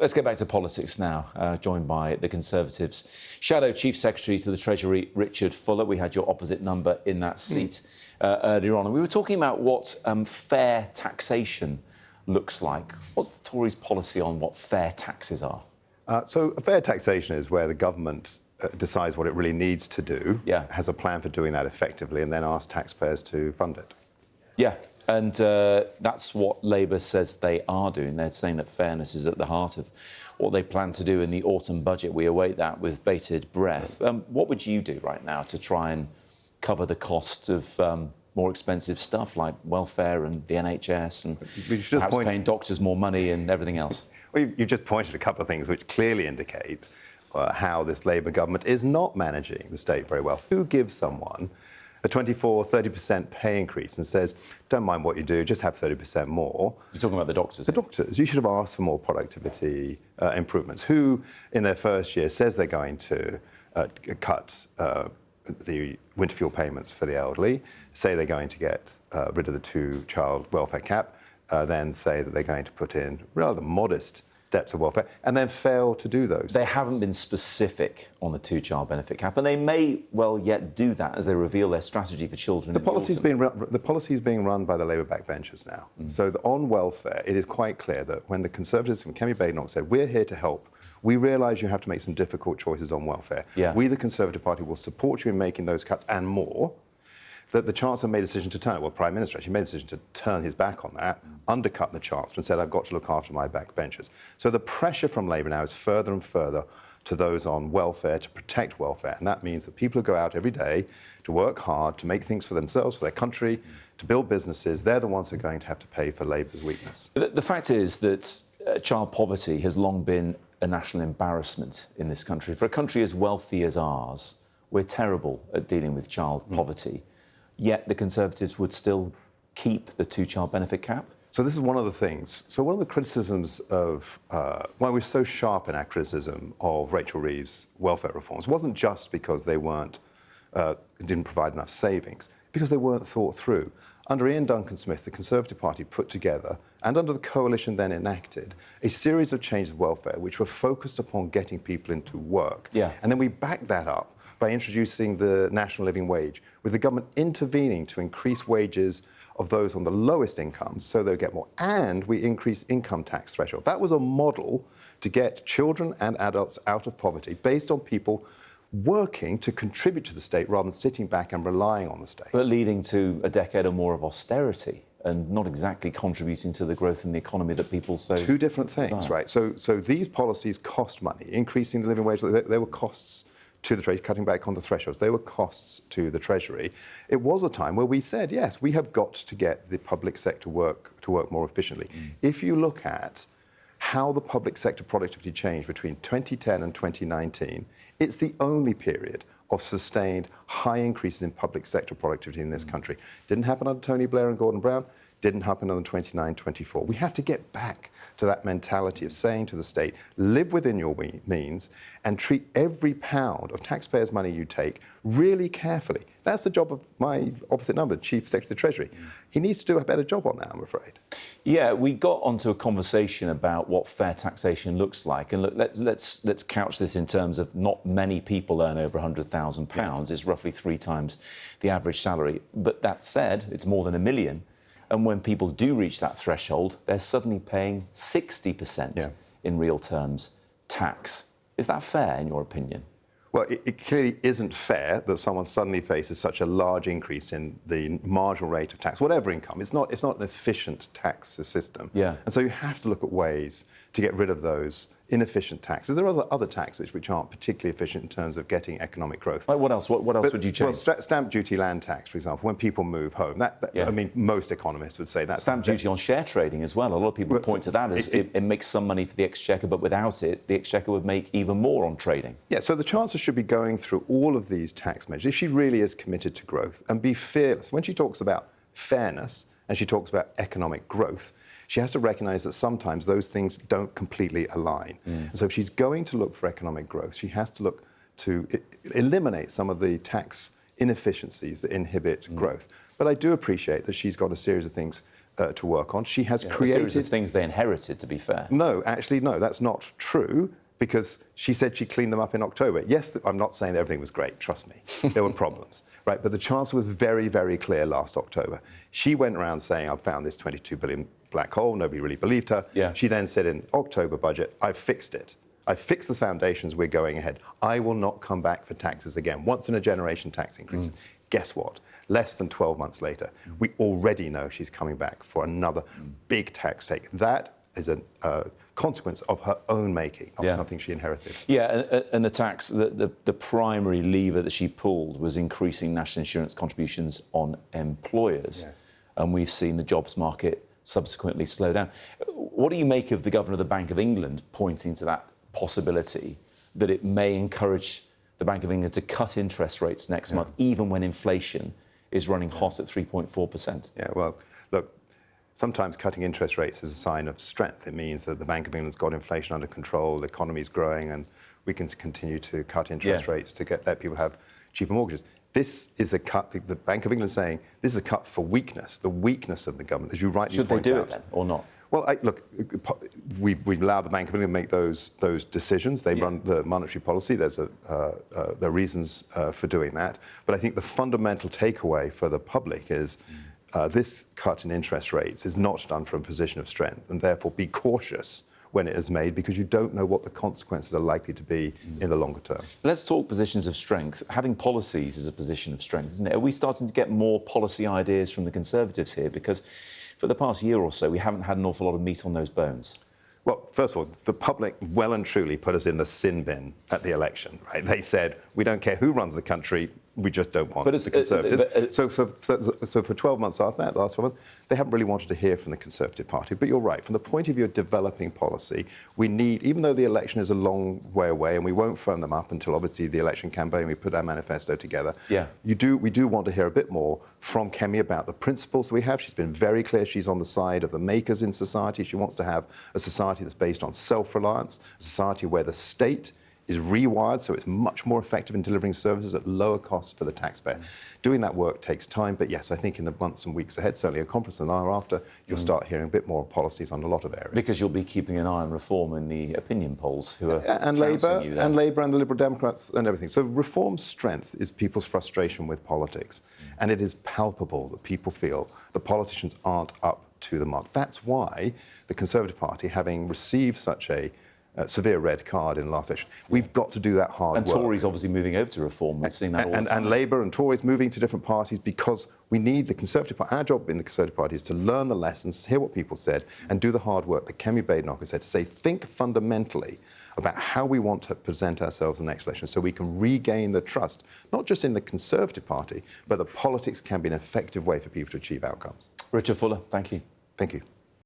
Let's get back to politics now, joined by the Conservatives' Shadow Chief Secretary to the Treasury, Richard Fuller. We had your opposite number in that seat earlier on. And we were talking about what fair taxation looks like. What's the Tories' policy on what fair taxes are? So a fair taxation is where the government decides what it really needs to do, has a plan for doing that effectively, and then asks taxpayers to fund it. Yeah, and that's what Labour says they are doing. They're saying that fairness is at the heart of what they plan to do in the autumn budget. We await that with bated breath. What would you do right now to try and cover the cost of more expensive stuff like welfare and the NHS and perhaps paying doctors more money and everything else? Well, you've just pointed a couple of things which clearly indicate how this Labour government is not managing the state very well. Who gives someone a 24-30% pay increase and says, don't mind what you do, just have 30% more? You're talking about the doctors? The doctors. You should have asked for more productivity improvements. Who, in their first year, says they're going to cut the winter fuel payments for the elderly, say they're going to get rid of the two-child welfare cap, then say that they're going to put in rather modest steps of welfare, and then fail to do those. They haven't been specific on the two-child benefit cap, and they may well yet do that as they reveal their strategy for children. The policy is being run by the Labour backbenchers now. So on welfare, it is quite clear that when the Conservatives and Kemi Badenoch said, we're here to help, we realise you have to make some difficult choices on welfare. We, the Conservative Party, will support you in making those cuts and more. That the Chancellor made a decision to turn it, well, Prime Minister actually made a decision to turn his back on that, undercut the Chancellor and said, I've got to look after my backbenchers. So the pressure from Labour now is further and further to those on welfare, to protect welfare. And that means that people who go out every day to work hard, to make things for themselves, for their country, to build businesses, they're the ones who are going to have to pay for Labour's weakness. The fact is that child poverty has long been a national embarrassment in this country. For a country as wealthy as ours, we're terrible at dealing with child poverty. Yet the Conservatives would still keep the two-child benefit cap? So this is one of the things. So one of the criticisms of why we're so sharp in our criticism of Rachel Reeves' welfare reforms wasn't just because they didn't provide enough savings, because they weren't thought through. Under Ian Duncan-Smith, the Conservative Party put together, and under the coalition then enacted, a series of changes of welfare which were focused upon getting people into work. And then we backed that up by introducing the national living wage, with the government intervening to increase wages of those on the lowest incomes so they'll get more. And we increase income tax threshold. That was a model to get children and adults out of poverty based on people working to contribute to the state rather than sitting back and relying on the state. But leading to a decade or more of austerity and not exactly contributing to the growth in the economy that people so Two different things, desire. Right? So these policies cost money. Increasing the living wage, they were costs to the Treasury, cutting back on the thresholds. They were costs to the Treasury. It was a time where we said, yes, we have got to get the public sector to work more efficiently. If you look at how the public sector productivity changed between 2010 and 2019, it's the only period of sustained high increases in public sector productivity in this country. Didn't happen under Tony Blair and Gordon Brown, didn't happen under 29-24. We have to get back to that mentality of saying to the state, live within your means and treat every pound of taxpayers' money you take really carefully. That's the job of my opposite number, Chief Secretary of the Treasury. He needs to do a better job on that, I'm afraid. Yeah, we got onto a conversation about what fair taxation looks like. And look, let's couch this in terms of not many people earn over £100,000. It's roughly 3 times the average salary. But that said, it's more than 1 million. And when people do reach that threshold, they're suddenly paying 60% in real terms tax. Is that fair, in your opinion? Well, it clearly isn't fair that someone suddenly faces such a large increase in the marginal rate of tax, whatever income. It's not an efficient tax system. And so you have to look at ways to get rid of those inefficient taxes. There are other taxes which aren't particularly efficient in terms of getting economic growth. Like what else? What else would you change? Well, stamp duty land tax, for example, when people move home. I mean, most economists would say that. Stamp duty on share trading as well. A lot of people point to that as it makes some money for the Exchequer, but without it, the Exchequer would make even more on trading. Yeah, so the Chancellor should be going through all of these tax measures if she really is committed to growth and be fearless. When she talks about fairness and she talks about economic growth, she has to recognise that sometimes those things don't completely align. And so if she's going to look for economic growth, she has to look to eliminate some of the tax inefficiencies that inhibit growth. But I do appreciate that she's got a series of things to work on. She has A created series of things they inherited, to be fair. No, actually, no, that's not true, because she said she cleaned them up in October. Yes, I'm not saying that everything was great, trust me. There were problems, right? But the Chancellor was very, very clear last October. She went around saying, I've found this 22 billion black hole. Nobody really believed her. Yeah. She then said in October budget, I've fixed it. I fixed the foundations, we're going ahead. I will not come back for taxes again. Once in a generation tax increase. Guess what? Less than 12 months later, we already know she's coming back for another big tax take. That is a consequence of her own making, not something she inherited. Yeah, and the tax, the primary lever that she pulled was increasing national insurance contributions on employers. Yes. And we've seen the jobs market subsequently slow down. What do you make of the Governor of the Bank of England pointing to that possibility that it may encourage the Bank of England to cut interest rates next month, even when inflation is running hot at 3.4%? Yeah, well, look, sometimes cutting interest rates is a sign of strength. It means that the Bank of England's got inflation under control, the economy's growing, and we can continue to cut interest rates to let people have cheaper mortgages. This is a cut, the Bank of England is saying, this is a cut for weakness, the weakness of the government, as you rightly point out. Should they do it then, or not? Well, look, we allow the Bank of England to make those decisions. They run the monetary policy. There are reasons for doing that. But I think the fundamental takeaway for the public is this cut in interest rates is not done from a position of strength, and therefore be cautious when it is made, because you don't know what the consequences are likely to be in the longer term. Let's talk positions of strength. Having policies is a position of strength, isn't it? Are we starting to get more policy ideas from the Conservatives here? Because for the past year or so, we haven't had an awful lot of meat on those bones. Well, first of all, the public well and truly put us in the sin bin at the election, right? They said, we don't care who runs the country, we just don't want the Conservatives. So for 12 months after that, last 12 months, they haven't really wanted to hear from the Conservative Party. But you're right, from the point of view of developing policy, we need, even though the election is a long way away, and we won't firm them up until obviously the election campaign, we put our manifesto together. Yeah. We do want to hear a bit more from Kemi about the principles we have. She's been very clear she's on the side of the makers in society. She wants to have a society that's based on self-reliance, a society where the state is rewired so it's much more effective in delivering services at lower cost for the taxpayer. Doing that work takes time, but yes, I think in the months and weeks ahead, certainly a conference and thereafter, you'll start hearing a bit more policies on a lot of areas. Because you'll be keeping an eye on reform in the opinion polls, who are and Labour and the Liberal Democrats and everything. So reform's strength is people's frustration with politics, and it is palpable that people feel the politicians aren't up to the mark. That's why the Conservative Party, having received such a severe red card in the last election, we've got to do that hard work. And Tory's obviously moving over to reform. We're seeing that all the time. And Labour and Tory's moving to different parties, because we need the Conservative Party. Our job in the Conservative Party is to learn the lessons, hear what people said, and do the hard work that Kemi Badenoch has said, to say, think fundamentally about how we want to present ourselves in the next election so we can regain the trust, not just in the Conservative Party, but that politics can be an effective way for people to achieve outcomes. Richard Fuller, thank you. Thank you.